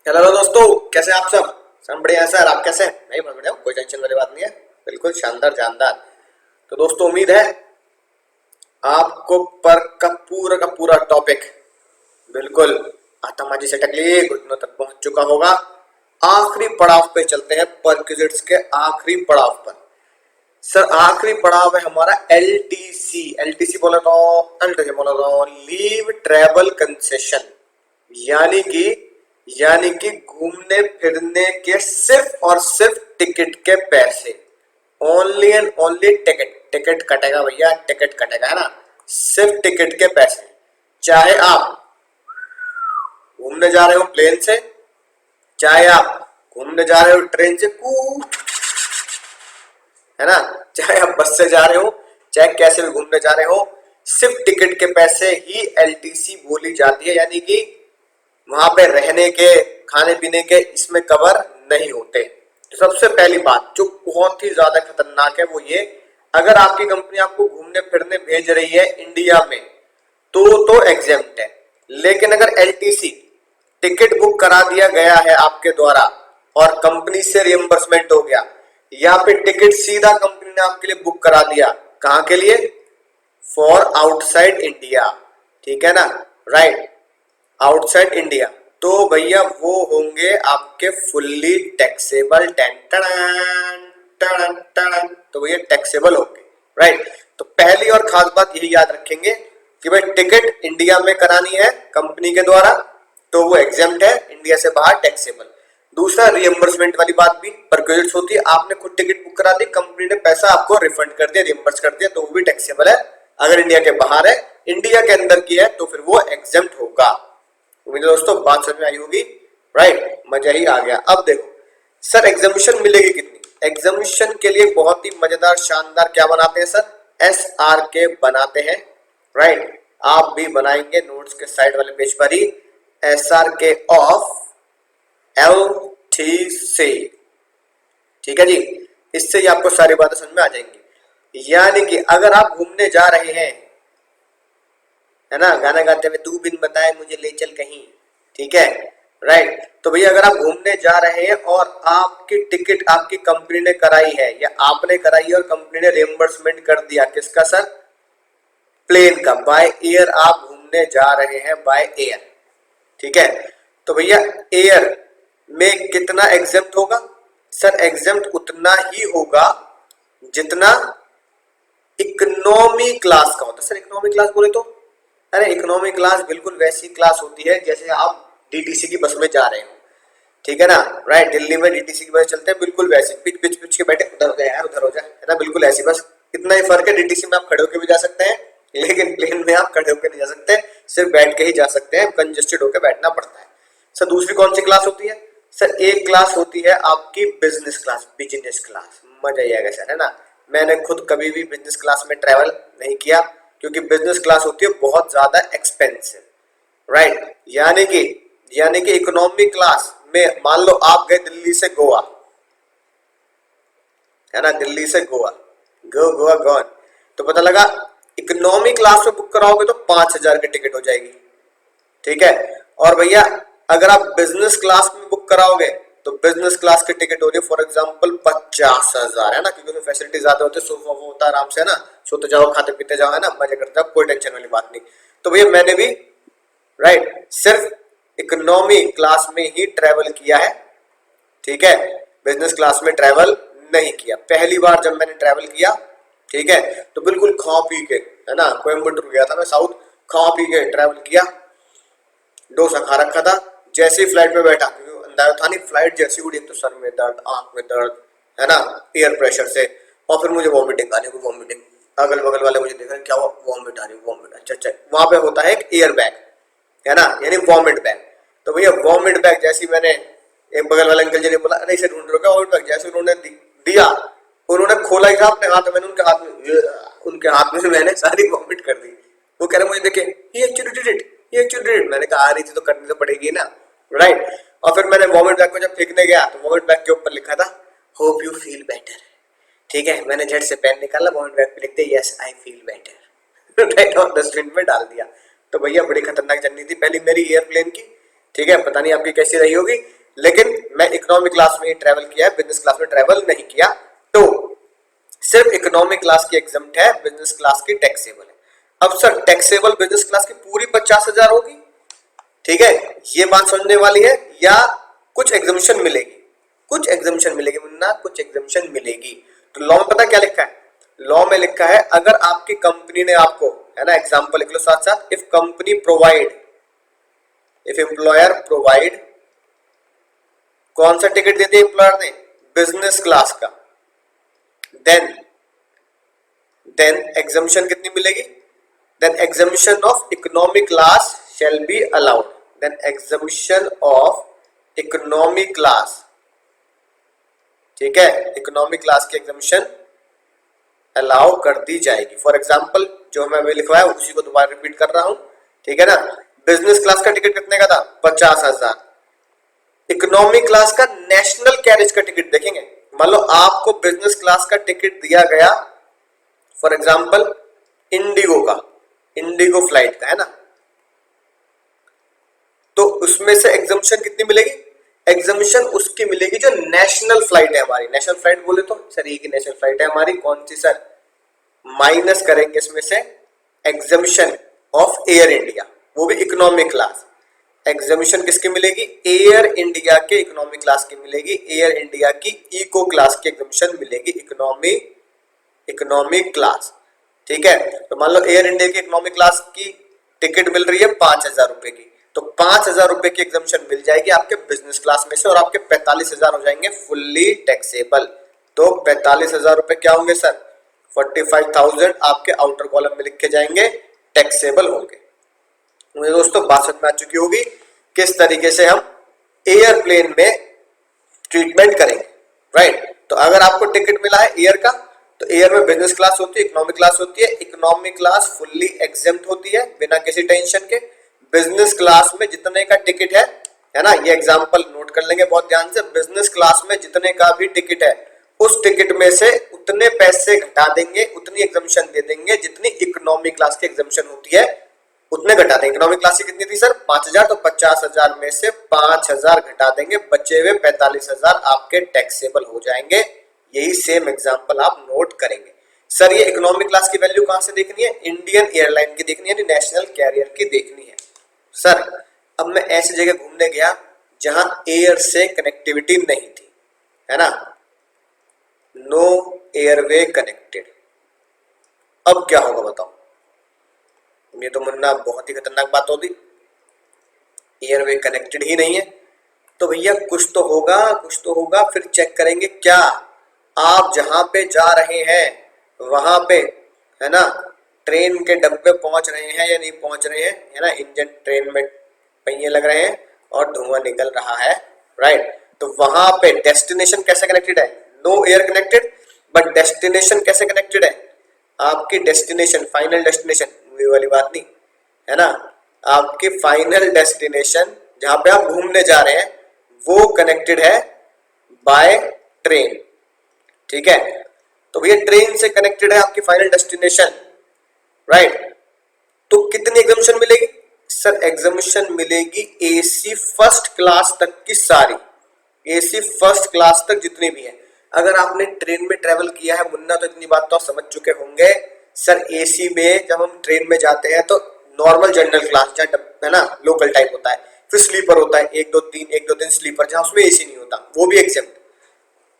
Hello दोस्तों, कैसे हैं आप सब बढ़िया है सर। आप कैसे हैं? मैं भी बहुत बढ़िया हूँ, कोई टेंशन वाली बात नहीं है। बिल्कुल शानदार जानदार। तो दोस्तों, उम्मीद है आपको पर का पूरा टॉपिक बिल्कुल आतमाजी से टकली घुटनों तक पहुंच चुका होगा। आखिरी पड़ाव पे चलते हैं, परक्विजिट्स के आखिरी पड़ाव पर। सर, आखिरी पड़ाव है हमारा एलटीसी। एलटीसी बोला तो लीव ट्रेवल कंसेशन, यानी कि घूमने फिरने के सिर्फ और सिर्फ टिकट के पैसे। Only and only ticket. Ticket कटेगा भैया, टिकट कटेगा, है ना। सिर्फ टिकट के पैसे। चाहे आप घूमने जा रहे हो प्लेन से, चाहे आप घूमने जा रहे हो ट्रेन से है ना, चाहे आप बस से जा रहे हो, चाहे कैसे भी घूमने जा रहे हो, सिर्फ टिकट के पैसे ही एलटीसी बोली जाती है। यानी कि वहां पे रहने के, खाने पीने के इसमें कवर नहीं होते। तो सबसे पहली बात जो बहुत ही ज्यादा खतरनाक है वो ये, अगर आपकी कंपनी आपको घूमने फिरने भेज रही है इंडिया में तो एग्जेम्प्ट है। लेकिन अगर एलटीसी टिकट बुक करा दिया गया है आपके द्वारा और कंपनी से रिएम्बर्समेंट हो गया, या फिर टिकट सीधा कंपनी ने आपके लिए बुक करा दिया, कहां के लिए? फॉर आउटसाइड इंडिया, ठीक है ना, राइट, आउटसाइड इंडिया, तो भैया वो होंगे आपके फुल्ली टैक्सेबल। तो भैया टैक्सेबल होंगे, राइट। तो पहली और खास बात यही याद रखेंगे कि भाई टिकट इंडिया में करानी है कंपनी के द्वारा तो वो एग्जेम्प्ट है, इंडिया से बाहर टैक्सेबल। दूसरा, रिएम्बर्समेंट वाली बात भी परक्विजिट्स होती है। आपने खुद टिकट बुक करा दी, कंपनी ने पैसा आपको रिफंड कर दिया, रिएम्बर्स कर दिया, तो वो भी टैक्सेबल है। अगर इंडिया के बाहर है, इंडिया के अंदर की है तो फिर वो एग्जेम्प्ट होगा। उम्मीद है दोस्तों बात समझ में आई होगी, राइट, मजा ही आ गया। अब देखो सर, एग्जामिशन मिलेगी कितनी? एग्जामिशन के लिए बहुत ही मजेदार शानदार क्या बनाते हैं सर? SRK बनाते हैं, राइट। आप भी बनाएंगे नोट्स के साइड वाले पेज पर ही, SRK ऑफ LTC, ठीक है जी। इससे ही आपको सारी बातें समझ में आ जाएंगी। यानी कि अगर आप घूमने जा रहे हैं, है ना, गाना गाते हुए तू बिन बताए मुझे ले चल कहीं, ठीक है, राइट। तो भैया अगर आप घूमने जा रहे हैं और आपकी टिकट आपकी कंपनी ने कराई है या आपने कराई है और कंपनी ने रिएम्बर्समेंट कर दिया, किसका सर? प्लेन का। बाय एयर आप घूमने जा रहे हैं, बाय एयर, ठीक है। तो भैया एयर में कितना एग्जेम्प्ट होगा? सर एग्जेम्प्ट उतना ही होगा जितना इकोनॉमी क्लास का होता है। सर इकोनॉमी क्लास बोले तो, अरे इकोनॉमी क्लास बिल्कुल वैसी क्लास होती है जैसे आप डीटीसी की बस में जा रहे हो, ठीक है ना, राइट। दिल्ली में डीटीसी की बस चलते हैं बिल्कुल वैसे, पिच पिच पिच के बैठे, उधर हो जाए यार, उधर हो जाए, है ना, बिल्कुल ऐसी बस। इतना ही फर्क है, डीटीसी में आप खड़े होकर भी जा सकते हैं, लेकिन प्लेन में आप खड़े होकर नहीं जा सकते, सिर्फ बैठ के ही जा सकते हैं, कंजेस्टेड होकर बैठना पड़ता है। सर दूसरी कौन सी क्लास होती है? सर एक क्लास होती है आपकी बिजनेस क्लास। बिजनेस क्लास मजा ही आएगा सर, है ना। मैंने खुद कभी भी बिजनेस क्लास में ट्रेवल नहीं किया क्योंकि बिजनेस क्लास होती है बहुत ज्यादा एक्सपेंसिव, राइट। यानी कि इकोनॉमी क्लास में मान लो आप गए दिल्ली से गोवा, है ना, दिल्ली से गोवा, गोवा गॉन, तो पता लगा इकोनॉमी क्लास में बुक कराओगे तो 5,000 की टिकट हो जाएगी, ठीक है। और भैया अगर आप बिजनेस क्लास में बुक कराओगे तो बिजनेस क्लास की टिकट हो रही है फॉर एग्जांपल 50,000, है ना, क्योंकि उसमें फैसिलिटी ज्यादा होती है, सोफा होता है आराम से, है ना, सोते जाओ खाते पीते जाओ, है ना, मजे करते जाओ, कोई टेंशन वाली बात नहीं। तो भैया मैंने भी, राइट, सिर्फ इकोनॉमी क्लास में ही ट्रेवल किया है, ठीक है, बिजनेस क्लास में ट्रेवल नहीं किया। पहली बार जब मैंने ट्रेवल किया, ठीक है, तो बिल्कुल खा पी के, है ना, कोयम्बटूर गया था मैं साउथ, खा पी के ट्रेवल किया, डोसा खा रखा था। जैसे ही फ्लाइट में बैठा, अंदाजा था नहीं, फ्लाइट जैसी उड़ी तो सर में दर्द, आंख में दर्द, है ना, एयर प्रेशर से, और फिर मुझे वॉमिटिंग आ रही, वॉमिटिंग, अगल बगल वाले मुझे देख रहे क्या हुआ, वॉमिट आ रही, वॉमिट। अच्छा, वहां पे होता है एक एयर बैग, है ना, यानी वॉमिट बैग। तो भैया वॉमिट बैग जैसी मैंने, एक बगल वाले अंकल जी ने बोला अरे इसे ढूंढ रहे हो क्या वॉमिट बैग, जैसे उन्होंने दिया, उन्होंने खोला ही था अपने हाथ में, उनके हाथ में मैंने सारी वॉमिट कर दी। वो कह रहे मुझे देखे, he actually did it, he actually did it. मैंने कहा आ रही थी तो करनी तो पड़ेगी ना, राइट। और फिर मैंने वॉमिट बैग को जब फेंकने गया तो वॉमिट बैग के ऊपर लिखा था होप यू फील बेटर, ठीक है। मैंने झट से पेन निकाला, वॉमिट बैग पे लिख दिया yes I feel better, right, और डस्टबिन में डाल दिया। तो भैया बड़ी खतरनाक जर्नी थी पहली मेरी एयरप्लेन की, ठीक है, पता नहीं आपकी कैसी रही होगी, लेकिन मैं इकोनॉमी क्लास में ही ट्रेवल किया है, बिजनेस क्लास में ट्रेवल नहीं किया, तो सिर्फ इकोनॉमी क्लास की एग्जाम्प्ट है, बिजनेस क्लास की टैक्सेबल है। अब सर टैक्सेबल बिजनेस क्लास की पूरी 50,000 होगी, ठीक है, ये बात समझने वाली है, या कुछ एग्जामिशन मिलेगी? कुछ एग्जामिशन मिलेगी मुन्ना, कुछ एग्जामिशन मिलेगी। तो लॉ में पता क्या लिखा है? लॉ में लिखा है अगर आपकी कंपनी ने आपको, है ना, एग्जांपल लिख लो साथ साथ, if company provide, if employer provide, कौन सा टिकट देते एम्प्लॉयर ने? बिजनेस क्लास का, देन एग्जामिशन कितनी मिलेगी? Then exemption of economy class shall be allowed, then exemption of economy class, ठीक है, इकोनॉमी क्लास की एग्जामिशन अलाउ कर दी जाएगी। फॉर एग्जांपल जो मैं अभी लिखवाया उसी को दोबारा रिपीट कर रहा हूं, ठीक है ना। बिजनेस क्लास का टिकट कितने का था? 50,000। इकोनॉमी क्लास का नेशनल कैरेज का टिकट देखेंगे, मान लो आपको बिजनेस क्लास का टिकट दिया गया फॉर एग्जांपल इंडिगो का, इंडिगो फ्लाइट का, है ना, तो उसमें से एग्जामिशन कितनी मिलेगी? एग्जामिशन उसकी मिलेगी जो नेशनल फ्लाइट है हमारी। नेशनल फ्लाइट बोले तो सर ये की नेशनल फ्लाइट है हमारी, कौन सी सर? माइनस करेंगे इसमें से एग्जामिशन ऑफ एयर इंडिया, वो भी इकोनॉमिक क्लास। एग्जामिशन किसकी मिलेगी? एयर इंडिया के इकोनॉमिक क्लास की मिलेगी, एयर इंडिया की इको क्लास की एग्जामिशन मिलेगी, इकोनॉमिक क्लास, ठीक है। तो मान लो एयर इंडिया की इकोनॉमिक क्लास की टिकट मिल रही है 5,000 रुपए की, तो 5,000 रुपए की एग्जामिशन मिल जाएगी आपके बिजनेस क्लास में से, और आपके 45,000 हो जाएंगे फुल्ली टैक्सेबल। तो 45,000 रुपए क्या होंगे सर? 45,000 आपके आउटर कॉलम में लिखे जाएंगे, टैक्सेबल होंगे। मुझे दोस्तों बात समझ में आ चुकी होगी किस तरीके से हम एयरप्लेन में ट्रीटमेंट करेंगे, राइट। तो अगर आपको टिकट मिला है एयर का, तो एयर में बिजनेस क्लास होती है, इकोनॉमिक क्लास होती है। इकोनॉमिक क्लास फुल्ली एग्जेम्प्ट होती है बिना किसी टेंशन के। बिजनेस क्लास में जितने का टिकट है ना, ये एग्जांपल नोट कर लेंगे बहुत ध्यान से। बिजनेस क्लास में जितने का भी टिकट है, उस टिकट में से उतने पैसे घटा देंगे, उतनी एग्जामिशन दे देंगे जितनी इकोनॉमी क्लास की एग्जामिशन होती है, उतने घटा देंगे। इकोनॉमिक क्लास की कितनी थी सर? 5,000, तो 50,000 में से 5,000 घटा देंगे, बचे हुए 45,000 आपके टैक्सेबल हो जाएंगे। यही सेम एग्जांपल आप नोट करेंगे। सर ये इकोनॉमिक क्लास की वैल्यू कहां से देखनी है? इंडियन एयरलाइन की देखनी है, नेशनल कैरियर की देखनी है। सर अब मैं ऐसी जगह घूमने गया जहां एयर से कनेक्टिविटी नहीं थी, है ना, नो एयरवे कनेक्टेड, अब क्या होगा बताओ? ये तो मुन्ना बहुत ही खतरनाक बात होगी, एयरवे कनेक्टेड ही नहीं है, तो भैया कुछ तो होगा, कुछ तो होगा। फिर चेक करेंगे क्या आप जहां पे जा रहे हैं वहां पे, है ना, ट्रेन के डब्बे पहुंच रहे हैं या नहीं पहुंच रहे हैं, है ना, इंजन ट्रेन में पहिए लग रहे हैं और धुआं निकल रहा है, राइट। तो वहां पे डेस्टिनेशन कैसे कनेक्टेड है? No air connected, but destination कैसे कनेक्टेड है? आपकी डेस्टिनेशन, फाइनल डेस्टिनेशन, ये वाली बात नहीं, है ना, आपकी फाइनल डेस्टिनेशन जहां पे आप घूमने जा रहे हैं वो कनेक्टेड है बाय ट्रेन, ठीक है। तो भैया ट्रेन से कनेक्टेड है आपकी फाइनल डेस्टिनेशन, राइट। तो कितनी एग्जामिशन मिलेगी? सर एग्जामिशन मिलेगी एसी फर्स्ट क्लास तक की सारी, एसी फर्स्ट क्लास तक जितनी भी है। अगर आपने ट्रेन में ट्रेवल किया है मुन्ना, तो इतनी बात तो आप समझ चुके होंगे सर, एसी में जब हम ट्रेन में जाते हैं तो नॉर्मल जनरल क्लास, जहाँ है ना लोकल टाइप होता है, फिर स्लीपर होता है 1 2 3 स्लीपर, जहां उसमें एसी नहीं होता, वो भी एग्जाम्प्ट,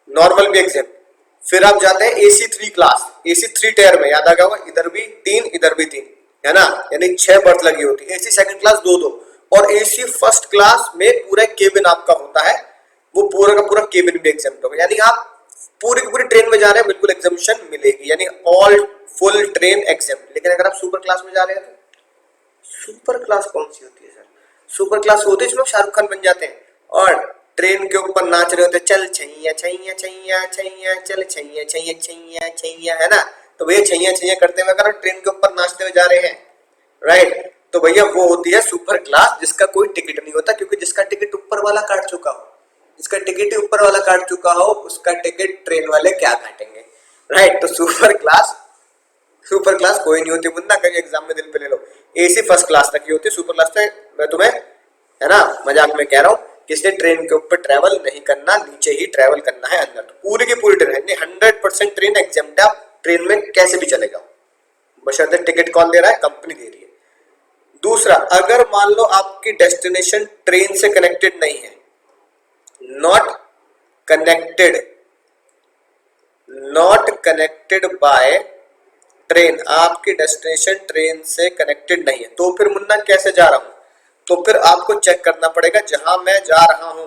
नॉर्मल भी एग्जाम्प्ट। फिर आप जाते हैं एसी 3 क्लास, एसी 3 टायर में, याद आ गया होगा, इधर भी 3 इधर भी 3, है ना, यानी 6 बर्थ लगी होती है। एसी सेकंड क्लास 2 और एसी फर्स्ट क्लास में पूरा केबिन आपका होता है, वो पूरा का पूरा केबिन भी एग्जाम्प्ट होगा। यानी आप पूरी की पूरी ट्रेन में जा रहे हैं, बिल्कुल एग्जामिशन मिलेगी, यानी ऑल फुल ट्रेन एग्जाम्प्ट। लेकिन अगर आप सुपर क्लास में जा रहे हैं, तो सुपर क्लास कौन सी होती है सर? सुपर क्लास होती है जिसमें शाहरुख खान बन जाते हैं और ट्रेन के ऊपर नाच रहे होते, चल छैया छैया छैया छैया, चल छैया छैया छैया छैया, है ना। तो भैया छैया छैया करते हुए अगर ट्रेन के ऊपर नाचते हुए जा रहे हैं, राइट, तो भैया वो होती है सुपर क्लास, जिसका कोई टिकट नहीं होता, क्योंकि जिसका टिकट ऊपर वाला काट चुका हो, जिसका टिकट ही ऊपर वाला काट चुका हो, उसका टिकट ट्रेन वाले क्या काटेंगे, राइट। तो सुपर क्लास कोई नहीं होती मुन्ना, कहीं एग्जाम में दिल पे ले लो, एसी फर्स्ट क्लास तक ही होती है। सुपर क्लास तक मैं तुम्हें, है ना, मजाक में कह रहा हूँ, किसने ट्रेन के ऊपर ट्रेवल नहीं करना, नीचे ही ट्रेवल करना है अंदर। तो पूरी की पूरी ट्रेन 100% ट्रेन एग्जाम्प्ट है, आप ट्रेन में कैसे भी चले जाओ, बशर्ते टिकट कौन दे रहा है, कंपनी दे रही है। दूसरा, अगर मान लो आपकी डेस्टिनेशन ट्रेन से कनेक्टेड नहीं है, not connected, not connected by train, आपकी डेस्टिनेशन ट्रेन से कनेक्टेड नहीं है, तो फिर मुन्ना कैसे जा रहा हूं, तो फिर आपको चेक करना पड़ेगा जहां मैं जा रहा हूं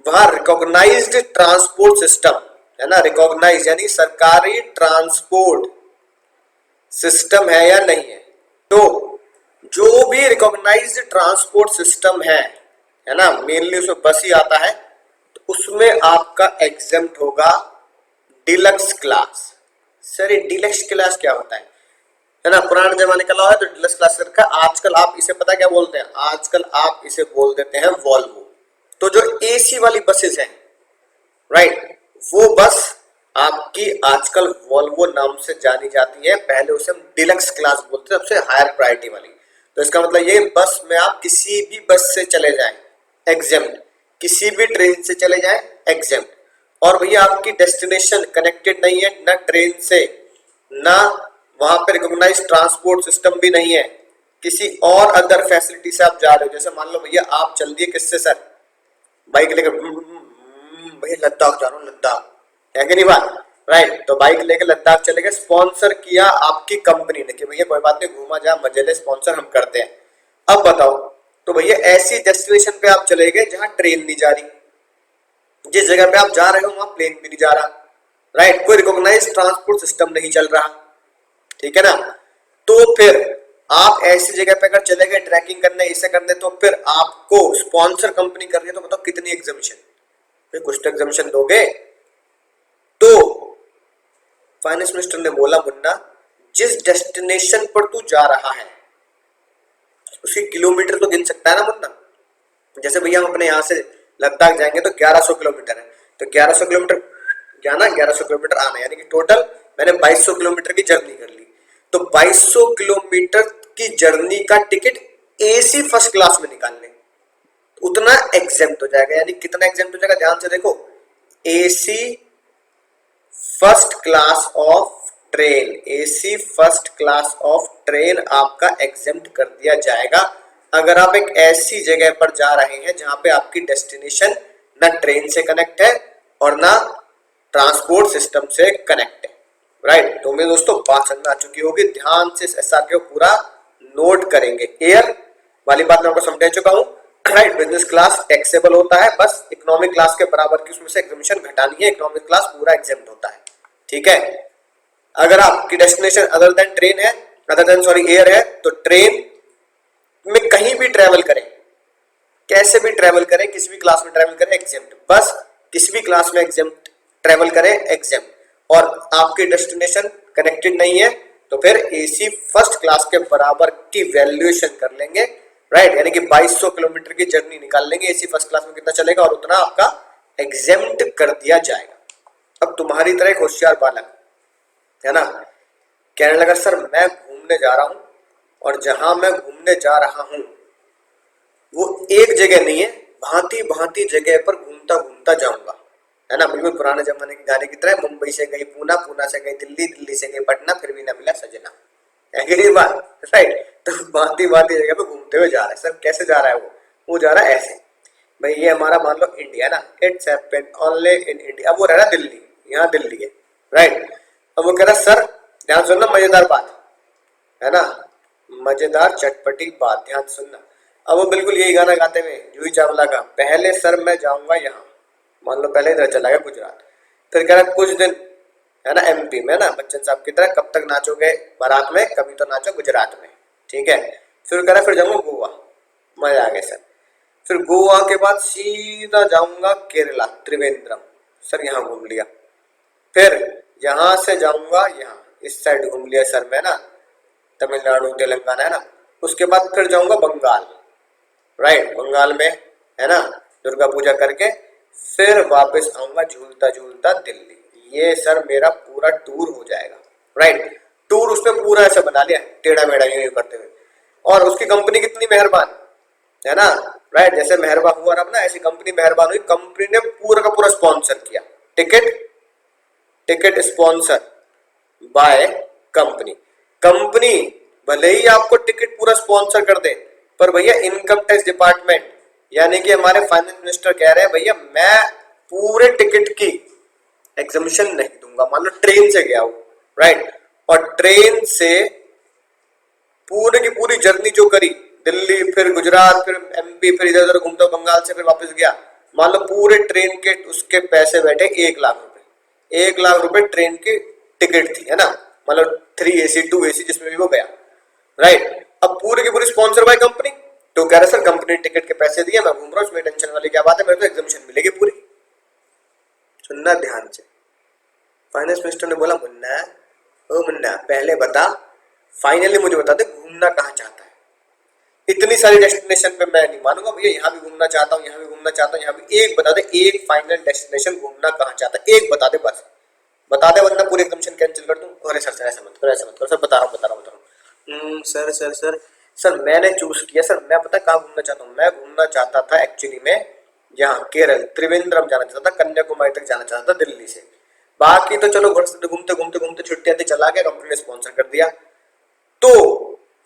वहां रिकॉग्नाइज्ड ट्रांसपोर्ट सिस्टम है ना, रिकॉग्नाइज यानी सरकारी ट्रांसपोर्ट सिस्टम है या नहीं है। तो जो भी रिकॉग्नाइज्ड ट्रांसपोर्ट सिस्टम है ना, मेनली उसमें बस ही आता है, तो उसमें आपका एग्जेम्प्ट होगा डिलक्स क्लास। सर ये डिलक्स क्लास क्या होता है ना, पुराने जमाने का लॉ है तो डिलक्स क्लास रखा। आजकल आप इसे पता क्या बोलते हैं, आजकल आप इसे बोल देते हैं वॉल्वो। तो जो एसी वाली बसेस हैं, राइट, वो बस आपकी आजकल वॉल्वो नाम से जानी जाती है, पहले उसे हम डिलक्स क्लास बोलते थे, सबसे हायर प्रायोरिटी वाली। तो इसका मतलब ये बस में आप किसी भी बस से चले जाएं एग्जेम्प्ट, किसी भी ट्रेन से चले जाएं एग्जेम्प्ट। और भैया आपकी डेस्टिनेशन कनेक्टेड नहीं है ना ट्रेन से, ना वहां पे रिकॉग्नाइज ट्रांसपोर्ट सिस्टम भी नहीं है, किसी और अदर फैसिलिटी से आप जा रहे हो। जैसे मान लो भैया आप चल दिए किससे सर, बाइक लेकर, भैया लद्दाख जा रहा हूँ, लद्दाख है कि नहीं बात, राइट, तो बाइक लेकर लद्दाख चले गए, स्पॉन्सर किया आपकी कंपनी ने कि भैया कोई बात नहीं, घूमा जा मजे ले, स्पॉन्सर हम करते हैं। अब बताओ, तो भैया ऐसी डेस्टिनेशन पे आप चले गए जहां ट्रेन नहीं जा रही, जिस जगह पे आप जा रहे हो वहां प्लेन भी नहीं जा रहा, राइट, कोई रिकॉग्नाइज ट्रांसपोर्ट सिस्टम नहीं चल रहा, ठीक है ना। तो फिर आप ऐसी जगह पे अगर चले गए ट्रैकिंग करने, इसे करने, तो फिर आपको स्पॉन्सर कंपनी कर रही है, तो बताओ कितनी एग्जामिशन, फिर कुछ तो एग्जामिशन दोगे। तो फाइनेंस मिनिस्टर ने बोला मुन्ना, जिस डेस्टिनेशन पर तू जा रहा है उसकी किलोमीटर तो गिन सकता है ना मुन्ना। जैसे भैया हम अपने यहाँ से लद्दाख जाएंगे तो 1100 किलोमीटर है, तो 1100 किलोमीटर जाना, 1100 किलोमीटर आना, यानी कि टोटल मैंने 2200 किलोमीटर की जर्नी कर ली। तो 2200 किलोमीटर की जर्नी का टिकट एसी फर्स्ट क्लास में निकाल ले, उतना एग्जेम्प्ट हो जाएगा। यानी कितना एग्जेम्प्ट हो जाएगा, ध्यान से देखो, AC first class of train, AC first class of train आपका एग्जेम्प्ट कर दिया जाएगा अगर आप एक ऐसी जगह पर जा रहे हैं जहां पे आपकी डेस्टिनेशन ना ट्रेन से कनेक्ट है और ना ट्रांसपोर्ट सिस्टम से कनेक्ट है, राइट। तो मेरे दोस्तों बात समझ आ चुकी होगी, ध्यान से इस एसआर को पूरा नोट करेंगे। एयर वाली बात मैं आपको समझा चुका हूं, राइट, बिजनेस क्लास टैक्सेबल होता है, बस इकोनॉमिक क्लास के बराबर की उसमें से एग्जामिशन घटानी है, इकोनॉमिक क्लास पूरा एग्जेम्प्ट होता है, ठीक है। अगर आपकी डेस्टिनेशन अदर देन ट्रेन है, अदर देन सॉरी एयर है, तो ट्रेन में कहीं भी ट्रेवल करें, कैसे भी ट्रेवल करें, किसी भी क्लास में ट्रेवल करें एग्जेम्प्ट, बस किसी भी क्लास में एग्जेम्प्ट ट्रेवल करें एग्जेम्प्ट। और आपकी डेस्टिनेशन कनेक्टेड नहीं है तो फिर एसी फर्स्ट क्लास के बराबर की वैल्यूएशन कर लेंगे, राइट, यानी कि 2200 किलोमीटर की जर्नी निकाल लेंगे, एसी फर्स्ट क्लास में कितना चलेगा और उतना आपका एग्जेम्प्ट कर दिया जाएगा। अब तुम्हारी तरह एक होशियार बालक है ना, कहने लगा सर मैं घूमने जा रहा हूं और जहां मैं घूमने जा रहा हूं वो एक जगह नहीं है, भांति भांति जगह पर घूमता घूमता जाऊंगा, है ना, बिल्कुल पुराने जमाने के गाने की तरह, मुंबई से गई पूना, पूना से गई दिल्ली, दिल्ली से गई पटना, फिर भी न मिला सजना, है बात, राइट। तो भांति भांति जगह पे घूमते हुए जा रहा है। सर कैसे जा रहा है वो जा रहा है ऐसे, भाई ये हमारा मान लो इंडिया ना, it's happened only in India, अब वो रह रहा दिल्ली, यहाँ दिल्ली है, राइट। अब वो कह रहा सर ध्यान सुनना, मजेदार बात है ना, मजेदार चटपटी बात, ध्यान सुनना। अब वो बिल्कुल यही गाना गाते हुए जूही चावला का, पहले सर मैं जाऊंगा यहाँ, मान लो पहले इधर चला गया गुजरात, फिर कह रहा कुछ दिन है ना एमपी में ना, बच्चन साहब की तरह कब तक नाचोगे बारात में, कभी तो नाचो गुजरात में, ठीक है। फिर कह रहा फिर जाऊंगा गोवा, मजा आ गया सर। फिर गोवा के बाद सीधा जाऊंगा केरला, त्रिवेंद्रम, सर यहाँ घूम लिया। फिर यहां से जाऊंगा यहाँ, इस साइड घूम लिया सर मैं ना, तमिलनाडु तेलंगाना है ना। उसके बाद फिर जाऊंगा बंगाल, राइट, बंगाल में है ना दुर्गा पूजा करके फिर वापस आऊंगा झूलता झूलता दिल्ली। ये सर मेरा पूरा टूर हो जाएगा, राइट। टूर उसने पूरा ऐसा बना लिया टेढ़ा मेढ़ा यूं करते हुए, और उसकी कंपनी कितनी मेहरबान, है ना, राइट। जैसे मेहरबान हुआ अब ना, ऐसी कंपनी मेहरबान हुई, कंपनी ने पूरा का पूरा स्पॉन्सर किया ticket, ticket sponsor by company. Company भले ही आपको टिकट पूरा स्पॉन्सर कर दे, पर भैया इनकम टैक्स डिपार्टमेंट यानी कि हमारे फाइनेंस मिनिस्टर कह रहे हैं भैया मैं पूरे टिकट की एग्जामिशन नहीं दूंगा। मान लो ट्रेन से गया हूं, राइट, और ट्रेन से पूरे की पूरी जर्नी जो करी, दिल्ली फिर गुजरात फिर एमपी फिर इधर उधर घूमता बंगाल से फिर वापस गया, मान लो पूरे ट्रेन के उसके पैसे बैठे 1 लाख रुपए, 1 लाख रुपए ट्रेन की टिकट थी, है ना, मतलब 3 AC 2 AC जिसमें भी वो गया, राइट। अब पूरी की पूरी स्पॉन्सर बाय कंपनी, तो कह रहे सर कंपनी टिकट के पैसे दिए, मैं घूम रहा हूँ, उसमें टेंशन वाली क्या बात है, मेरे को एग्जामिशन मिलेगी पूरी। सुनना ध्यान से, फाइनेंस मिनिस्टर ने बोला मुन्ना, ओ मुन्ना पहले बता, फाइनली मुझे बता दे घूमना कहाँ चाहता है। इतनी सारी डेस्टिनेशन पे मैं नहीं मानूंगा भैया, यहाँ भी घूमना चाहता हूँ, यहाँ भी घूमना चाहता हूँ, यहाँ भी, एक बता दे, एक फाइनल डेस्टिनेशन घूमना कहाँ चाहता है, एक बता दे बस, बता दे वरना पूरी एग्जामिशन कैंसिल कर दूं। अरे सर सर ऐसा मत करो, ऐसा मत करो सर, बता रहा हूँ बता रहा हूँ बता रहा हूँ। सर सर सर सर मैंने चूज किया सर, मैं पता कहाँ घूमना चाहता हूँ, मैं घूमना चाहता था एक्चुअली में यहाँ केरल त्रिवेंद्रम जाना चाहता था, कन्याकुमारी तक जाना चाहता था दिल्ली से। बाकी तो चलो घर से घूमते घूमते घूमते छुट्टियां थी, चला गया, कंपनी ने स्पॉन्सर कर दिया। तो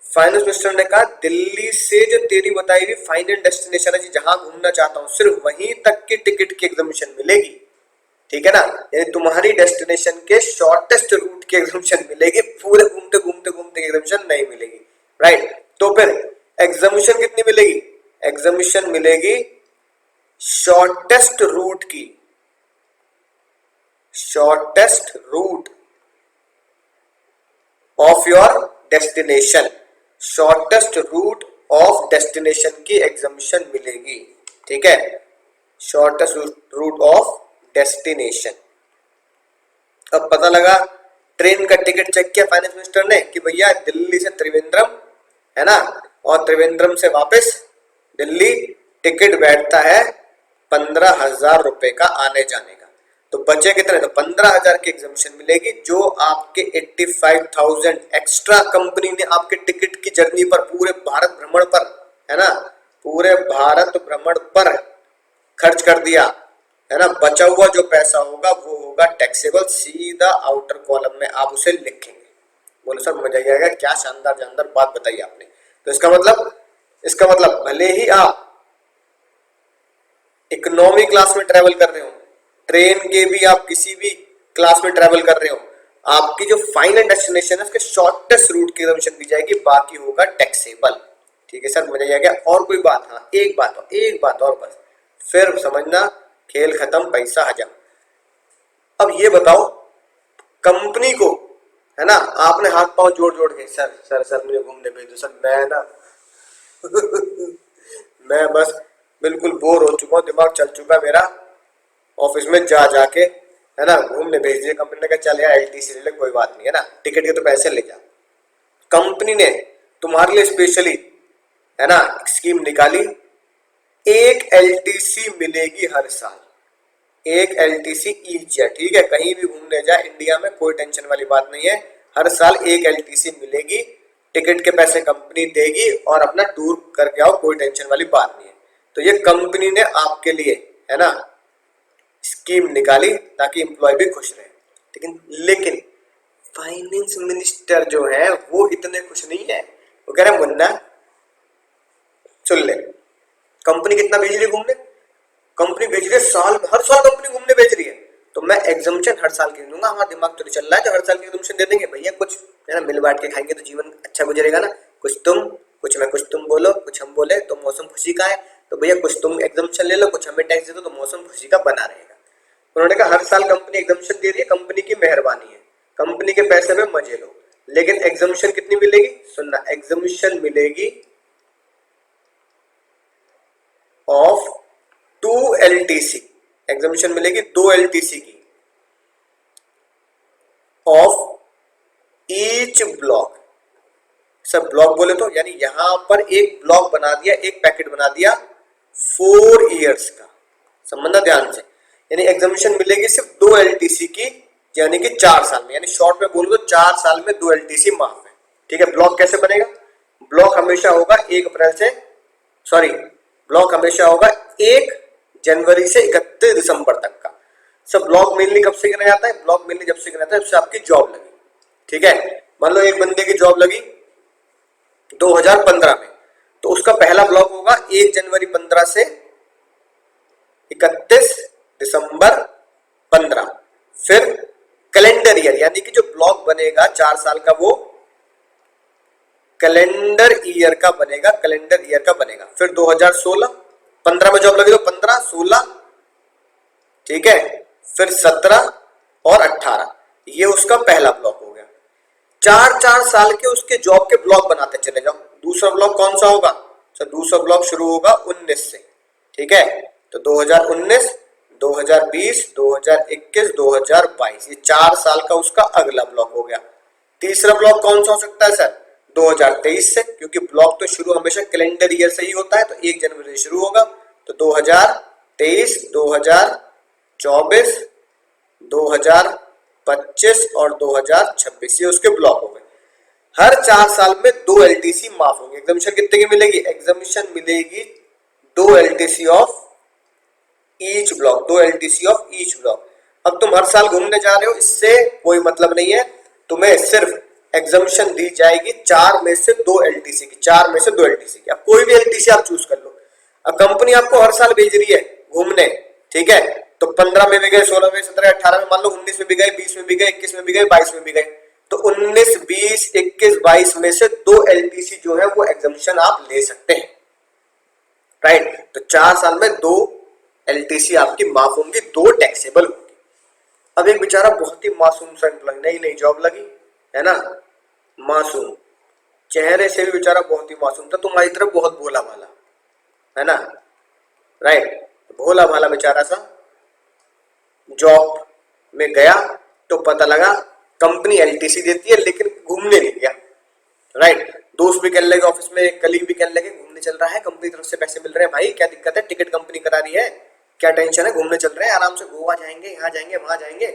फाइनेंस मिनिस्टर ने कहा दिल्ली से जो तेरी बताई हुई फाइनल डेस्टिनेशन है जहां घूमना चाहता हूँ, सिर्फ वहीं तक की टिकट की एग्जामिशन मिलेगी, ठीक है ना, यानी तुम्हारी डेस्टिनेशन के शॉर्टेस्ट रूट की एग्जामिशन मिलेगी, पूरे घूमते घूमते घूमते एग्जामिशन नहीं मिलेगी, राइट। तो फिर एग्जामिशन कितनी मिलेगी, एग्जामिशन मिलेगी शॉर्टेस्ट रूट की, shortest route of your destination, shortest route of destination की एग्जामिशन मिलेगी, ठीक है, शॉर्टेस्ट रूट ऑफ डेस्टिनेशन। अब पता लगा, ट्रेन का टिकट चेक किया फाइनेंस मिनिस्टर ने कि भैया दिल्ली से त्रिवेंद्रम, है ना, और त्रिवेंद्रम से वापस दिल्ली, टिकट बैठता है 15,000 रुपए का आने जाने का, तो बचे कितने, तो 15,000 की एग्जामिशन मिलेगी, जो आपके 85,000 एक्स्ट्रा कंपनी ने आपके टिकट की जर्नी पर, पूरे भारत भ्रमण पर, है ना, पूरे भारत भ्रमण पर खर्च कर दिया, है ना, बचा हुआ जो पैसा होगा वो होगा टैक्सेबल, सीधा आउटर कॉलम में आप उसे लिखेंगे। बोलो सर मजा ही आएगा, क्या शानदार शानदार बात बताई आपने। तो इसका मतलब भले ही आप इकोनॉमी क्लास में ट्रेवल कर रहे हो, ट्रेन के भी आप किसी भी क्लास में ट्रेवल कर रहे हो, आपकी जो फाइनल डेस्टिनेशन है उसके शॉर्टेस्ट रूट की एग्जामिशन दी जाएगी, बाकी होगा टैक्सेबल, ठीक है सर मजा आ गया। और कोई बात, हाँ एक बात और बस, फिर समझना खेल खत्म पैसा हजम। अब ये बताओ कंपनी को, है ना, आपने हाथ पांव जोड़ जोड़ के सर सर सर मुझे घूमने भेज दो सर, मैं ना मैं बस बिल्कुल बोर हो चुका हूँ, दिमाग चल चुका मेरा ऑफिस में जा जाके, है ना, घूमने भेज दिए। कंपनी ने कहा चल यार LTC ले ले, कोई बात नहीं, है ना, टिकट के तो पैसे ले जा। कंपनी ने तुम्हारे लिए स्पेशली, है ना, स्कीम निकाली, एक LTC मिलेगी हर साल, एक LTC ईच है, ठीक है, कहीं भी घूमने जाए इंडिया में कोई टेंशन वाली बात नहीं है, हर साल एक LTC मिलेगी, टिकट के पैसे कंपनी देगी और अपना टूर करके आओ, कोई टेंशन वाली बात नहीं है। तो ये कंपनी ने आपके लिए, है ना, स्कीम निकाली ताकि एम्प्लॉय भी खुश रहे। लेकिन फाइनेंस मिनिस्टर जो है वो इतने खुश नहीं है, वो कह रहे मुन्ना सुन ले, कंपनी कितना भेज रही है घूमने, कंपनी भेज रही है साल, हर साल कंपनी घूमने भेज रही है, तो मैं एग्जामिशन हर साल की दूंगा। हमारा दिमाग तो चल रहा है तो हर साल की एग्जामिशन दे देंगे भैया, कुछ है ना, मिल बांट के खाएंगे तो जीवन अच्छा गुजरेगा ना, कुछ तुम कुछ मैं, कुछ तुम बोलो कुछ हम बोले तो मौसम खुशी का है, तो भैया कुछ तुम एग्जामिशन ले लो, कुछ हमें टैक्स दे दो, तो मौसम खुशी का बना रहेगा। उन्होंने कहा हर साल कंपनी एग्जामिशन दे रही है, कंपनी की मेहरबानी है, कंपनी के पैसे में मजे लो, लेकिन एग्जामिशन कितनी मिलेगी, सुनना, एग्जामिशन मिलेगी ऑफ 2 LTC, एग्जामिशन मिलेगी 2 LTC की, ऑफ ईच ब्लॉक। सब ब्लॉक बोले तो यानी यहां पर एक ब्लॉक बना दिया, एक पैकेट बना दिया 4 इयर्स का, समझना ध्यान से, यानी एग्जामिशन मिलेगी सिर्फ 2 LTC की, यानी कि 4 साल में, यानी शॉर्ट में बोलूं तो 4 साल में 2 LTC माफ है, ठीक है। ब्लॉक कैसे बनेगा, ब्लॉक हमेशा होगा 1 अप्रैल से, सॉरी ब्लॉक हमेशा होगा 1 जनवरी से 31 दिसंबर तक का। सब ब्लॉक मेनली कब से गिना जाता है? ब्लॉक मेनली जब से गिना जाता है जब से आपकी जॉब लगी, ठीक है। मान लो एक बंदे की जॉब लगी 2015 में, तो उसका पहला ब्लॉक होगा 1 जनवरी 15 से 31 दिसंबर 15। फिर कैलेंडर ईयर यानी कि जो ब्लॉक बनेगा 4 साल का वो कैलेंडर ईयर का बनेगा, कैलेंडर ईयर का बनेगा। फिर 2016, 15 में जॉब लगी तो 15, 16, ठीक है। फिर 17 और 18, ये उसका पहला ब्लॉक हो गया। 4-4 साल के उसके जॉब के ब्लॉक बनाते चले जाओ। दूसरा ब्लॉक कौन सा होगा? तो दूसरा ब्लॉक शुरू होगा 19 से, ठीक है। तो 2019, 2020, 2021, 2022, ये 4 साल का उसका अगला ब्लॉक हो गया। तीसरा ब्लॉक कौन सा हो सकता है सर? 2023 से, क्योंकि ब्लॉक तो शुरू हमेशा कैलेंडर ईयर से ही होता है, तो 1 जनवरी से शुरू होगा। तो 2023, 2024, 2025 और 2026, ये उसके ब्लॉक हो गए। हर 4 साल में 2 एलटीसी माफ होंगे। एग्जामिशन कितने की मिलेगी? एग्जामिशन मिलेगी 2 LTC of each block, 2 LTC of each block. अब तुम हर साल घूमने जा रहे हो, इससे कोई मतलब नहीं है। तुम्हें सिर्फ एग्जामिशन दी जाएगी 4 में से 2 एलटीसी की, 4 में से 2 एलटीसी की। अब कोई भी एलटीसी आप चूज कर लो। अब कंपनी आपको हर साल भेज रही है घूमने, ठीक है। तो 15 में भी गए, 16 में, 17, 18 में, मान लो 19 में भी गए, 20 में भी गए, 21 में भी गए, 22 में भी गए। तो 19, 20, 21, 22 में से 2 एलटीसी जो है वो एग्जामिशन आप ले सकते हैं, राइट। तो 4 साल में 2 एलटीसी आपकी माफ होंगी, 2 टैक्सेबल होंगी। अब एक बेचारा बहुत ही मासूम सा एम्प्लॉय, नई नई जॉब लगी है ना, मासूम, चेहरे से भी बेचारा बहुत ही मासूम था, तुम्हारी तरफ बहुत भोला भाला है ना, राइट। भोला भाला बेचारा सा जॉब में गया तो पता लगा कंपनी एलटीसी देती है लेकिन घूमने नहीं गया, राइट। दोस्त भी कहने लगे, ऑफिस में कलीग भी कहने लगे घूमने चल रहा है, कंपनी तरफ से पैसे मिल रहे हैं, भाई क्या दिक्कत है, टिकट कंपनी करा रही है, क्या टेंशन है, घूमने चल रहे हैं आराम से, गोवा जाएंगे, यहाँ जाएंगे, वहां जाएंगे।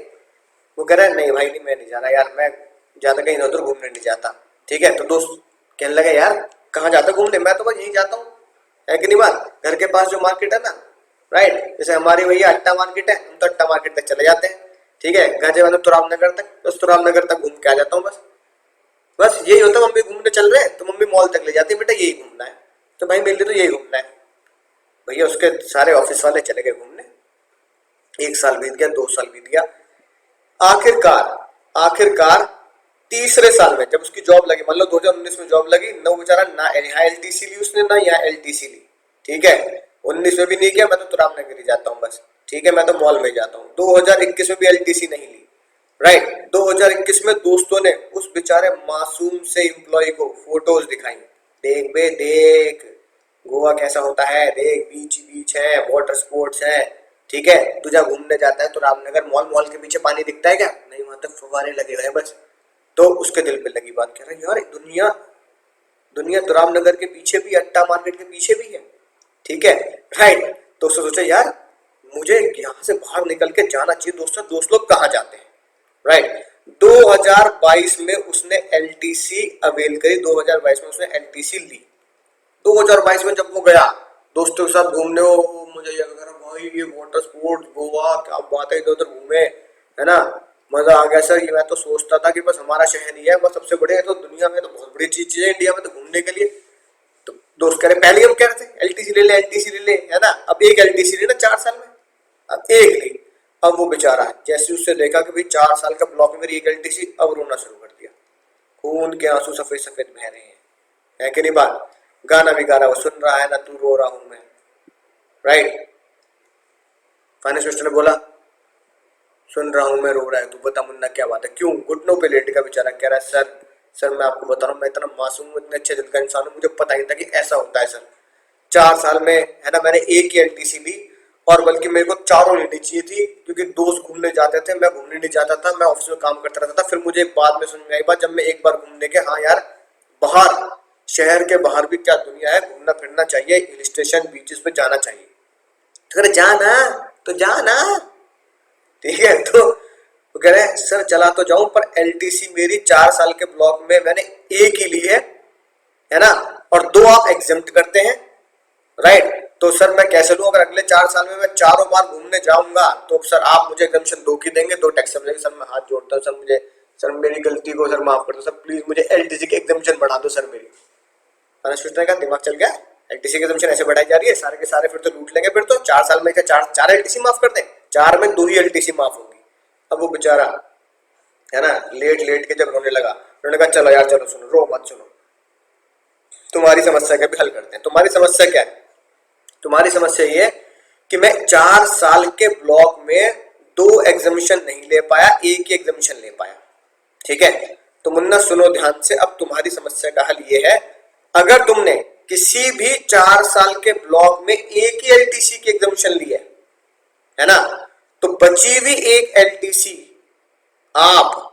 वो कह रहा है नहीं भाई नहीं, मैं नहीं जा रहा यार, मैं ज्यादा कहीं उधर घूमने नहीं जाता, ठीक है। तो दोस्त कहने लगे यार कहाँ जाता घूमने? मैं तो बस यहीं जाता हूँ, है कि नहीं बात, घर के पास जो मार्केट है ना, राइट। जैसे हमारी भैया अट्टा मार्केट है, हम तो अट्टा मार्केट तक चले जाते हैं, ठीक है। गाजियाबाद तुराब नगर तक, बस तुराब नगर तक घूम के आ जाता हूँ, बस बस यही होता है। मम्मी घूमने चल रहे हैं तो मम्मी मॉल तक ले जाती है, बेटा यही घूमना है, तो भाई मेरे लिए तो यही घूमना है। भैया उसके सारे ऑफिस वाले चले गए घूमने, 1 साल बीत गया, 2 साल बीत गया, आखिरकार तीसरे साल में जब उसकी जॉब लगी, मान लो 2019 में जॉब लगी, न बेचारा ना यहाँ एलटीसी ली उसने, ना यहाँ एलटीसी ली, ठीक है। 19 में भी नहीं किया, मैं तो तुराब नगर ही जाता हूँ बस, ठीक है, मैं तो मॉल में जाता हूँ। 2021 में भी एलटीसी नहीं ली, राइट। 2021 में दोस्तों ने उस बेचारे मासूम से एम्प्लॉय को फोटोज दिखाई, देख बे देख गोवा कैसा होता है, देख बीच बीच है, वाटर स्पोर्ट्स है, ठीक है। तू जहाँ घूमने जाता है तो रामनगर मॉल, मॉल के पीछे पानी दिखता है क्या? नहीं, वहां तक फुवारे लगे हुए हैं बस। तो उसके दिल पे लगी बात, कह रहा यार दुनिया तो रामनगर के पीछे भी, अट्टा मार्केट के पीछे भी है, ठीक है, राइट। तो उसने सोचा यार मुझे यहाँ से बाहर निकल के जाना चाहिए। दोस्तों दोस्त लोग कहाँ जाते हैं, राइट। 2022 में उसने एलटीसी अवेल करी, 2022 में उसने एलटीसी ली। 2022 में जब वो गया दोस्तों के साथ घूमने, हो मुझे ये कह रहा भाई ये वाटर स्पोर्ट्स गोवा क्या बात है, इधर उधर घूमे है ना, मजा आ गया सर। ये मैं तो सोचता था कि बस हमारा शहर ही है बस सबसे बड़े है, तो दुनिया में तो बहुत बड़ी चीज है इंडिया में तो घूमने के लिए। तो दोस्त कह रहे, पहले हम कह रहे थे एलटीसी ले ले, एलटीसी ले ले, है ना। अब एक एलटीसी ली ना 4 साल में, अब एक ली। अब वो बेचारा जैसे उससे देखा कि भाई 4 साल का ब्लॉक में मेरी एक एलटीसी, अब रोना शुरू कर दिया, खून के आंसू सफेद सफेद बह रहे हैं, है कि नहीं बात। गाना भी गा रहा, वो सुन रहा है ना, तू रो रहा हूं मैं, राइट। फाइनेंस मिनिस्टर ने बोला सुन रहा हूं मैं, रो रहा है, तू बता मुन्ना क्या बात है, क्यों? घुटनों पे लेट का बेचारा कह रहा है सर मैं आपको बता रहा हूँ, मैं इतना मासूम हूँ, इतने अच्छे दिल का इंसान हूँ, मुझे पता ही था कि ऐसा होता है सर। 4 साल में है ना मैंने एक ही एलटीसी ली, और बल्कि मेरे को चारों लेनी चाहिए थी, क्योंकि दोस्त घूमने जाते थे, मैं घूमने नहीं जाता था, मैं ऑफिस में काम करता रहता था। फिर मुझे बाद में समझ में आई बात, जब मैं एक बार घूमने के, हाँ यार बाहर शहर के बाहर भी क्या दुनिया है, घूमना फिरना चाहिए, हिल स्टेशन बीचेस पे जाना चाहिए। तो जाना तो जाना, ठीक है। तो वो कह रहे हैं सर चला तो जाऊं, पर एलटीसी मेरी 4 साल के ब्लॉक में मैंने एक ही ली है ना, और 2 आप एग्जम्प्ट करते हैं, राइट। तो सर मैं कैसे लूं? अगर अगले 4 साल में मैं चारों बार घूमने जाऊंगा तो सर आप मुझे एग्जम्पशन 2 की देंगे, 2 टैक्स मिलेगी। सर मैं हाथ जोड़ता हूँ सर, मुझे सर मेरी गलती को सर माफ कर दो सर, प्लीज मुझे एलटीसी की एग्जम्पशन बढ़ा दो सर मेरी। सोचने का दिमाग चल गया, एलटीसी की एग्जम्पशन ऐसे बढ़ाई जा रही है, सारे के सारे फिर तो लूट लेंगे। फिर तो 4 साल में क्या चार चार एलटीसी माफ कर दें? 4 में 2 ही एलटीसी माफ होगी। अब वो बेचारा है ना लेट लेट के जब रोने लगा, उन्होंने कहा चलो यार चलो सुनो, रो मत, सुनो तुम्हारी समस्या का भी हल करते हैं। तुम्हारी समस्या क्या है? तुम्हारी समस्या ये है कि मैं 4 साल के ब्लॉक में 2 एग्जामिशन नहीं ले पाया, एक ही एग्जामिशन ले पाया। ठीक है, तो मुन्ना सुनो ध्यान से, अब तुम्हारी समस्या का हल ये है, अगर तुमने किसी भी 4 साल के ब्लॉक में एक ही एलटीसी की एग्जामिशन ली है ना, तो बची हुई एक एलटीसी आप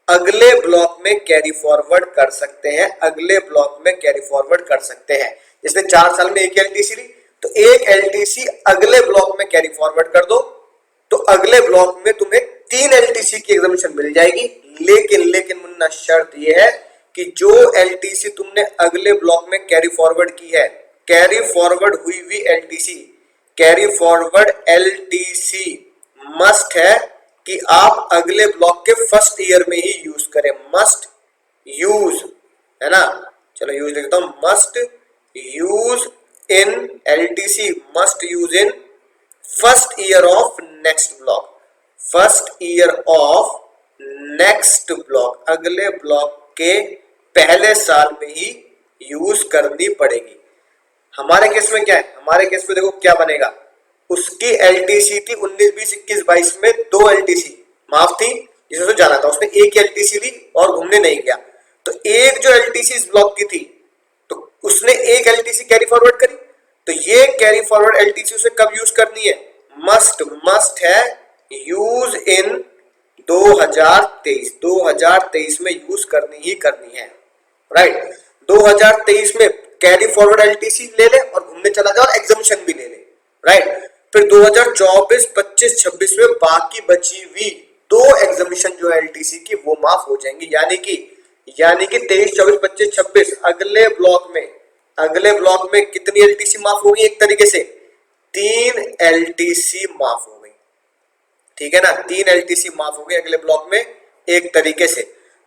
अगले ब्लॉक में कैरी फॉरवर्ड कर सकते हैं, अगले ब्लॉक में कैरी फॉरवर्ड कर सकते हैं। जिसने 4 साल में एक एलटीसी ली, तो एक एलटीसी अगले ब्लॉक में कैरी फॉरवर्ड कर दो, तो अगले ब्लॉक में तुम्हें 3 एलटीसी की एग्जामिशन मिल जाएगी। लेकिन मुन्ना शर्त यह है कि जो एलटीसी तुमने अगले ब्लॉक में कैरी फॉरवर्ड की है, कैरी फॉरवर्ड हुई हुई LTC, carry forward LTC must है कि आप अगले ब्लॉक के फर्स्ट ईयर में ही यूज करें। मस्ट यूज है ना, चलो यूज लिखता हूं, must use in LTC, must use in first year of next block, first year of next block, अगले ब्लॉक के पहले साल में ही यूज करनी पड़ेगी। हमारे केस में क्या है? हमारे केस में देखो क्या बनेगा, उसकी एलटीसी थी 19, 20, 21, 22 में 2 एलटीसी माफ थी, जिसमें से जाना था, उसने एक एलटीसी ली और घूमने नहीं गया, तो एक जो एलटीसी इस ब्लॉक की थी, तो उसने एक एलटीसी कैरी फॉरवर्ड करी, तो ये कैरी फॉरवर्ड एलटीसी उसे कब यूज करनी है? मस्ट है यूज इन 2023 में यूज करनी ही करनी है, राइट। 2023 में कैरी फॉरवर्ड एलटीसी ले ले और घूमने चला जाए और एग्जामिशन भी ले ले, राइट। फिर 2024, 25, 26 में बाकी बची हुई 2 एग्जामिशन जो एलटीसी की वो माफ हो जाएंगी, यानी कि 23, 24, 25, 26 अगले ब्लॉक में कितनी एलटीसी माफ होगी? एक तरीके से 3 एलटीसी माफ हो गई, ठीक है ना, 3 एलटीसी माफ हो गई अगले ब्लॉक में एक तरीके से।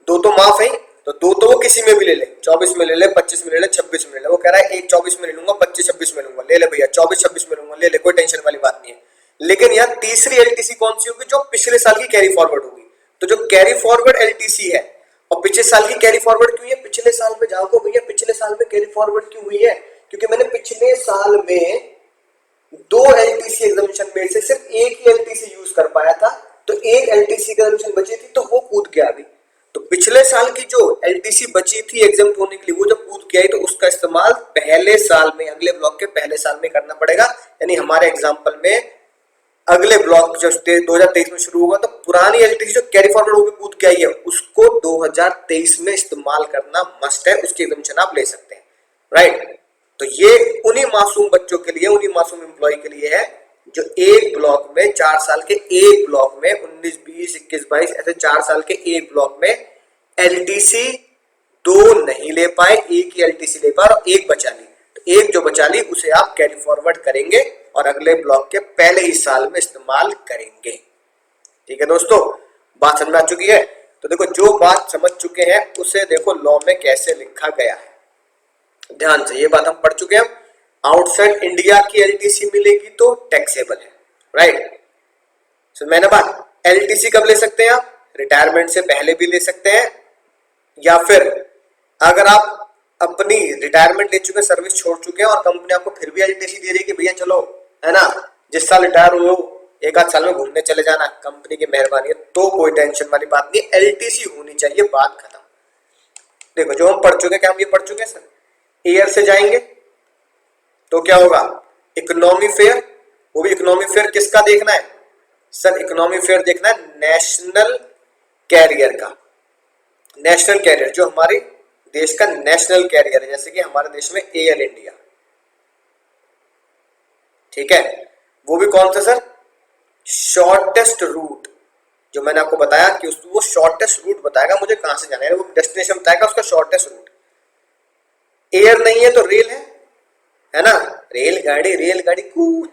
2 तो माफ है, तो 2 तो वो किसी में भी ले ले, 24 में ले ले, 25 में ले ले, 26 में ले ले। वो कह रहा है एक 24 में ले लूंगा, 25, 26 में लूंगा, ले ले भैया 24, 26 में लूंगा, ले ले, कोई टेंशन वाली बात नहीं है। लेकिन यहाँ तीसरी एलटीसी कौन सी होगी? जो पिछले साल की कैरी फॉरवर्ड होगी। तो जो कैरी फॉरवर्ड एलटीसी है, और पिछले साल की कैरी फॉरवर्ड क्यों है? पिछले साल में जाओगे भैया, पिछले साल में कैरी फॉरवर्ड क्यों हुई है? क्योंकि मैंने पिछले साल में 2 एलटीसी एग्जामिशन में से सिर्फ एक ही एलटीसी यूज कर पाया था, तो एक एलटीसी का एग्जामिशन बची थी, तो वो कूद के आ गई। तो पिछले साल की जो एलटीसी बची थी एग्जाम होने के लिए, वो जब कूद के आई, तो उसका इस्तेमाल पहले साल में, अगले ब्लॉक के पहले साल में करना पड़ेगा। यानी हमारे एग्जाम्पल में अगले ब्लॉक जो 2023 में शुरू होगा, तो पुरानी एलटीसी जो कैरी फॉरवर्ड होकर कूद के आई है, उसको 2023 में इस्तेमाल करना मस्ट है, उसकी एग्जामिशन आप ले सकते हैं, राइट। तो ये उन्हीं मासूम बच्चों के लिए, उन्हीं मासूम एम्प्लॉय के लिए है जो एक ब्लॉक में 4 साल के एक ब्लॉक में 19, 20, 21, 22 ऐसे 4 साल के एक ब्लॉक में एलटीसी 2 नहीं ले पाए, एक ही एलटीसी ले पाए और एक बचा ली। तो एक जो बचा ली उसे आप कैरी फॉरवर्ड करेंगे और अगले ब्लॉक के पहले ही साल में इस्तेमाल करेंगे। ठीक है दोस्तों, बात समझ आ चुकी है? तो देखो जो बात समझ चुके हैं उसे देखो लॉ में कैसे लिखा गया है, ध्यान से। ये बात हम पढ़ चुके हैं, आउटसाइड इंडिया की एलटीसी मिलेगी तो टैक्सेबल है, राइट। सो मैंने बात, एलटीसी कब ले सकते हैं आप? रिटायरमेंट से पहले भी ले सकते हैं, या फिर अगर आप अपनी रिटायरमेंट ले चुके हैं, सर्विस छोड़ चुके हैं और कंपनी आपको फिर भी एलटीसी दे रही है कि भैया चलो है ना, जिस साल रिटायर हुए हो 1 आध साल में घूमने चले जाना, कंपनी की मेहरबानी है, तो कोई टेंशन वाली बात नहीं, एलटीसी होनी चाहिए, बात खत्म। देखो जो हम पढ़ चुके हैं, क्या हम ये पढ़ चुके हैं सर? एयर से जाएंगे तो क्या होगा? इकोनॉमी फेयर, वो भी इकोनॉमी फेयर किसका देखना है सर? इकोनॉमी फेयर देखना है नेशनल कैरियर का, नेशनल कैरियर जो हमारे देश का नेशनल कैरियर है, जैसे कि हमारे देश में एयर इंडिया, ठीक है। वो भी कौन सा सर? शॉर्टेस्ट रूट, जो मैंने आपको बताया कि वो शॉर्टेस्ट रूट बताएगा मुझे कहां से जाना है, वो डेस्टिनेशन बताएगा उसका शॉर्टेस्ट रूट। एयर नहीं है तो रेल है है ना, रेलगाड़ी कूद,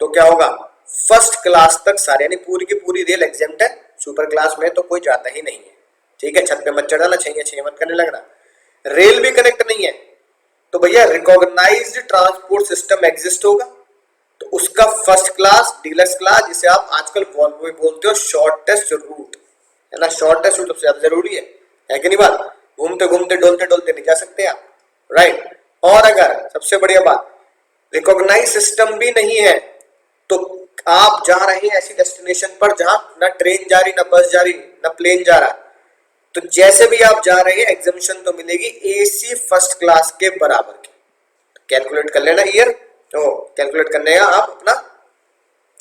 तो क्या होगा, फर्स्ट क्लास तक सारे, यानी पूरी की पूरी रेल एग्जेम्प्ट है, सुपर क्लास में तो कोई जाता ही नहीं है। ठीक है, छत पे मत चढ़ाना, छैया मत करने लगना। रेल भी कनेक्ट नहीं है तो भैया रिकॉग्नाइज्ड ट्रांसपोर्ट सिस्टम एग्जिस्ट होगा, तो उसका फर्स्ट क्लास, डीलक्स क्लास, जिसे आप आजकल वॉल्वो भी बोलते हो, शॉर्टेस्ट रूट, है ना, शॉर्टेस्ट रूट सबसे ज्यादा जरूरी है कि नहीं बात, घूमते घूमते डोलते डोलते नहीं जा सकते आप, राइट। और अगर सबसे बढ़िया बात, रिकॉग्नाइज सिस्टम भी नहीं है तो आप जा रहे हैं ऐसी डेस्टिनेशन पर जहां ना ट्रेन जा रही, ना बस जा रही, ना प्लेन जा रहा, तो जैसे भी आप जा रहे हैं एग्जामिशन तो मिलेगी एसी फर्स्ट क्लास के बराबर की। कैलकुलेट कर लेना ईयर, तो कैलकुलेट करने का आप अपना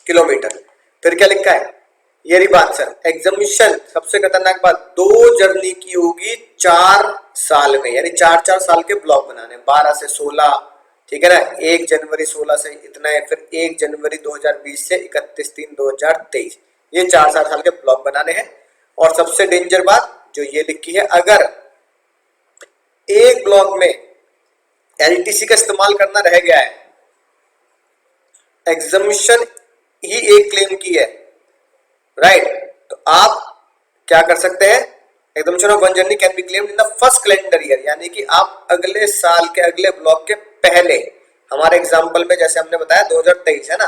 किलोमीटर। फिर क्या लिखा है, ये रही बात सर, एग्जामिशन सबसे खतरनाक बात, 2 जर्नी की होगी 4 साल में, यानी 4-4 साल के ब्लॉक बनाने, 12 से 16, ठीक है ना, 1 जनवरी 16 से इतना है, फिर 1 जनवरी 2020 से 31/3/2023, ये 4 साल के ब्लॉक बनाने हैं। और सबसे डेंजर बात जो ये लिखी है, अगर एक ब्लॉक में एलटीसी का इस्तेमाल करना रह गया है, एग्जामिशन ही एक क्लेम की है, राइट, तो आप क्या कर सकते हैं, exemption of one journey can be claimed in the first calendar year, यानी कि आप अगले साल के अगले ब्लॉक के पहले, हमारे एग्जाम्पल में जैसे हमने बताया 2023 है ना,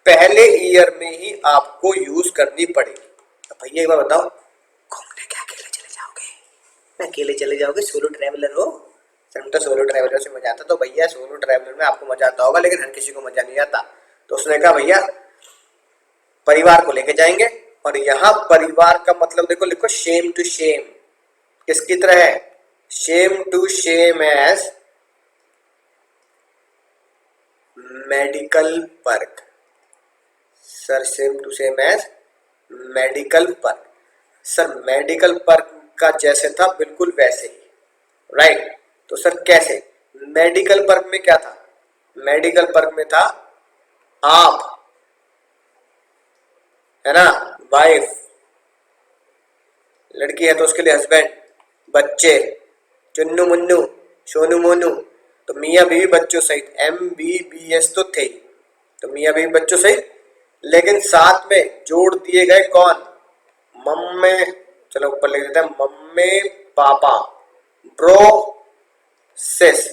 पहले ईयर में ही आपको यूज करनी पड़ेगी। तो भैया एक बार बताओ, घूमने क्या अकेले चले जाओगे? अकेले चले जाओगे, सोलो ट्रैवलर हो, हम तो सोलो ट्रैवलर से मजा आता, तो भैया सोलो ट्रैवलर में आपको मजा आता होगा, लेकिन हर किसी को मजा नहीं आता, तो उसने कहा भैया परिवार को लेके जाएंगे। और यहां परिवार का मतलब देखो, लिखो शेम टू शेम, किसकी तरह है, same to same as medical perk, sir same to same as medical perk, sir medical perk का जैसे था बिल्कुल वैसे ही, राइट। तो सर कैसे, मेडिकल पर्क में क्या था, मेडिकल पर्क में था आप, है ना, वाइफ, लड़की है तो उसके लिए हस्बैंड, बच्चे, चुन्नू मुन्नू, सोनू मोनू, तो मियाँ बीवी बच्चों सहित, MBBS तो थे, तो मियाँ बीवी बच्चों सहित, लेकिन साथ में जोड़ दिए गए कौन, मम्मे, चलो ऊपर लिख देते हैं, मम्मी पापा, ब्रो सिस।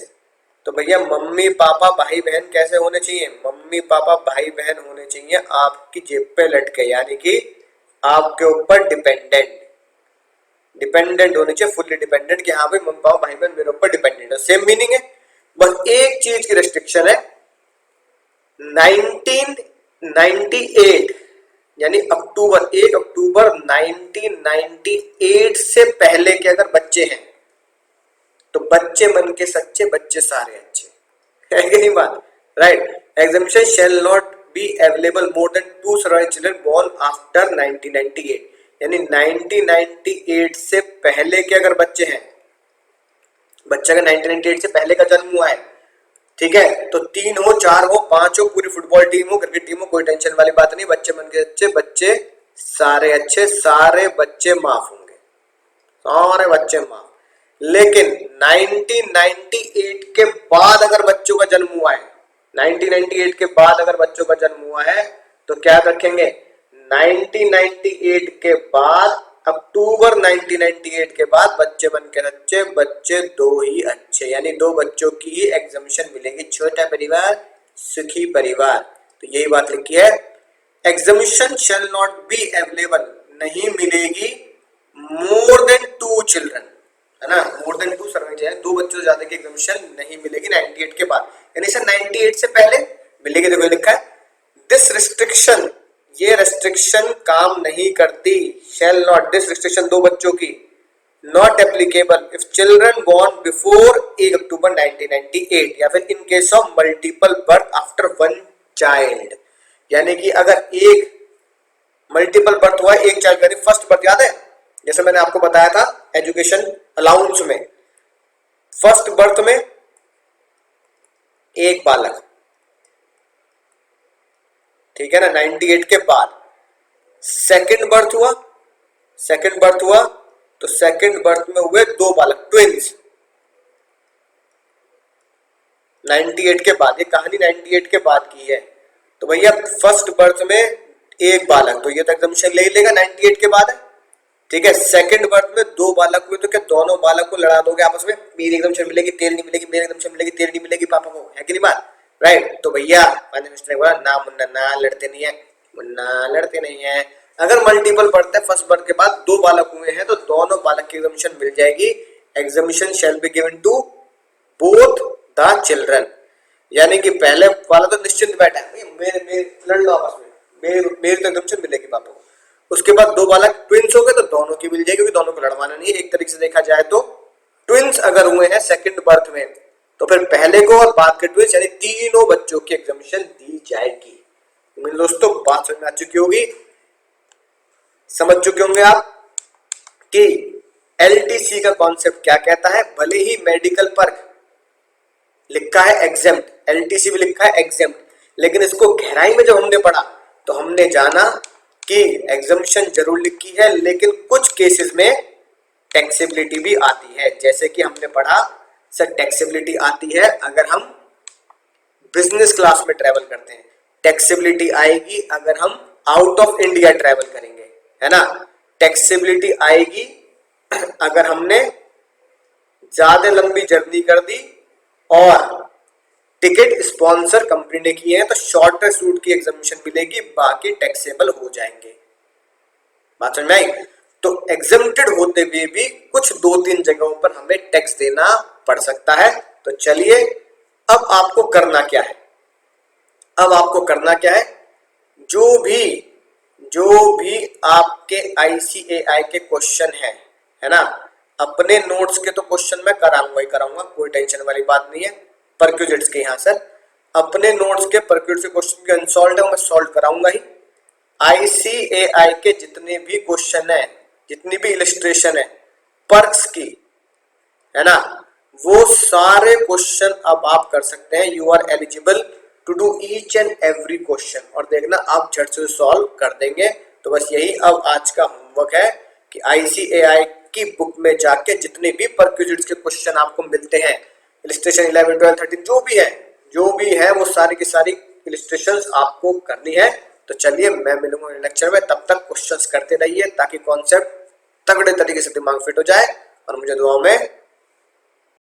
तो भैया मम्मी पापा भाई बहन कैसे होने चाहिए, मम्मी पापा भाई बहन होने चाहिए आपकी जेब पे लटके, यानी कि आपके ऊपर डिपेंडेंट, डिपेंडेंट होने चाहिए, फुल्ली डिपेंडेंट, कि हाँ भाई मम्मी पापा भाई बहन मेरे ऊपर डिपेंडेंट है, सेम मीनिंग है। बस एक चीज की रेस्ट्रिक्शन है, 1998 यानी अक्टूबर, 1 अक्टूबर 1998 से पहले के अगर बच्चे हैं तो बच्चे मन के सच्चे, बच्चे सारे अच्छे, है कि नहीं बात, right. Exemption shall not be available more than 2 surviving children born after 1998, यानी 1998 से पहले के अगर बच्चे हैं, बच्चे का 1998 से पहले का जन्म हुआ है, ठीक है, तो 3 हो, 4 हो, 5 हो, पूरी फुटबॉल टीम हो, क्रिकेट टीम हो, कोई टेंशन वाली बात नहीं, बच्चे मन के अच्छे, बच्चे सारे अच्छे, सारे बच्चे माफ होंगे, सारे बच्चे माफ। लेकिन 1998 के बाद अगर बच्चों का जन्म हुआ है, 1998 के बाद अगर बच्चों का जन्म हुआ है तो क्या रखेंगे, 1998 के बाद, अक्टूबर 1998 के बाद बच्चे बन के अच्छे, बच्चे 2 ही अच्छे, यानी 2 बच्चों की ही एग्जामिशन मिलेगी, छोटा परिवार सुखी परिवार। तो यही बात लिखी है, exemption shall not be available, नहीं मिलेगी मोर देन 2 चिल्ड्रन, है ना, मोर देन 2 सर्वे चाहिए, 2 बच्चों से ज्यादा की एग्जामिशन नहीं मिलेगी 98 के बाद, यानी सर 98 से पहले मिलेगी। देखो लिखा है दिस रिस्ट्रिक्शन, ये रेस्ट्रिक्शन काम नहीं करती, शैल नॉट, दिस रिस्ट्रिक्शन 2 बच्चों की, not applicable if children born before 1 October 1998, या फिर in case of multiple birth after 1 child, यानी कि अगर एक मल्टीपल बर्थ हुआ, एक चाइल्ड का, फर्स्ट बर्थ याद है, जैसे मैंने आपको बताया था एजुकेशन अलाउंस में, फर्स्ट बर्थ में एक बालक, ठीक है ना, 98 के बाद सेकंड बर्थ हुआ, सेकंड बर्थ हुआ तो सेकंड बर्थ में हुए 2 बालक, ट्विंस, 98 के बाद, ये कहानी 98 के बाद की है। तो भैया फर्स्ट बर्थ में एक बालक, तो ये तो एग्जामिनेशन ले ही लेगा, 98 के बाद है। ठीक है, सेकंड बर्थ में दो बालक हुए, तो क्या दोनों बालक को लड़ा दोगे आपस में? मेरी एग्जामिनेशन मिलेगी, तेरी नहीं मिलेगी, मेरी एग्जामिनेशन मिलेगी, तेरी नहीं मिलेगी पापा को, है कि नहीं बात? राइट। तो भैया ने बोला ना मुन्ना ना लड़ते नहीं है, मुन्ना लड़ते नहीं है। अगर मल्टीपल बर्थ है, फर्स्ट बर्थ के बाद दो बालक हुए हैं, तो दोनों बालक की एग्जामिनेशन मिल जाएगी। Exemption shall be given to both the children, यानी कि पहले वाला तो निश्चिंत बैठा है, मेरे मेरे लड़ लो आपस में, मेरी तो एग्जामिनेशन मिलेगी पापा को। उसके बाद दो बालक ट्विंस हो गए, तो दोनों की मिल जाएगी, क्योंकि दोनों को लड़वाना नहीं है। एक तरीके से देखा जाए तो ट्विंस अगर हुए हैं सेकंड बर्थ में, तो फिर पहले को और बाद के ट्विंस यानी तीनों बच्चों की एग्जामिनेशन दी जाएगी। मेरे दोस्तों बात समझ में आ चुकी होगी, समझ चुके होंगे आप कि एलटीसी का कॉन्सेप्ट क्या कहता है। भले ही मेडिकल पर लिखा है एग्जेम्प्ट, एलटीसी भी लिखा है एग्जेम्प्ट, लेकिन इसको गहराई में जब हमने पढ़ा तो हमने जाना कि एग्जामिनेशन जरूर लिखी है, लेकिन कुछ केसेस में टैक्सेबिलिटी भी आती है। जैसे कि हमने पढ़ा सर, टैक्सेबिलिटी आती है अगर हम बिजनेस क्लास में ट्रेवल करते हैं, टैक्सेबिलिटी आएगी अगर हम आउट ऑफ इंडिया ट्रेवल करेंगे, है ना। टैक्सेबिलिटी आएगी अगर हमने ज्यादा लंबी जर्नी कर दी और टिकट स्पॉन्सर कंपनी ने किए हैं, तो शॉर्टर रूट की एग्जामिनेशन मिलेगी, बाकी टैक्सेबल हो जाएंगे। बात समझ में आई? तो एग्जेम्प्टेड होते हुए भी कुछ दो तीन जगहों पर हमें टैक्स देना पड़ सकता है। तो चलिए अब आपको करना क्या है, अब आपको करना क्या है, जो भी आपके आईसीएआई के क्वेश्चन है ना, अपने नोट्स के तो क्वेश्चन मैं कराऊंगा ही कराऊंगा, कोई टेंशन वाली बात नहीं है। परक्यूजिट्स के यहाँ सर अपने नोट्स के परक्यूजिट्स के क्वेश्चन के अनसॉल्व है, मैं सॉल्व कराऊंगा ही। आईसीएआई के जितने भी क्वेश्चन है, जितनी भी इलिस्ट्रेशन है पर्क्स की, है ना, वो सारे क्वेश्चन अब आप कर सकते हैं। You are eligible to do each and every question, और देखना आप झट से सॉल्व कर देंगे। तो बस यही अब आज का होमवर्क है कि आईसीएआई की बुक में जाके जितने भी परक्यूजिट्स के क्वेश्चन आपको मिलते हैं, इलिस्ट्रेशन 11, 12, 13 जो भी है वो सारी की सारी इलिस्ट्रेशंस आपको करनी है। तो चलिए मैं मिलूंगा लेक्चर में, तब तक क्वेश्चंस करते रहिए ताकि कॉन्सेप्ट तगड़े तरीके से दिमाग फिट हो जाए, और मुझे दुआओं में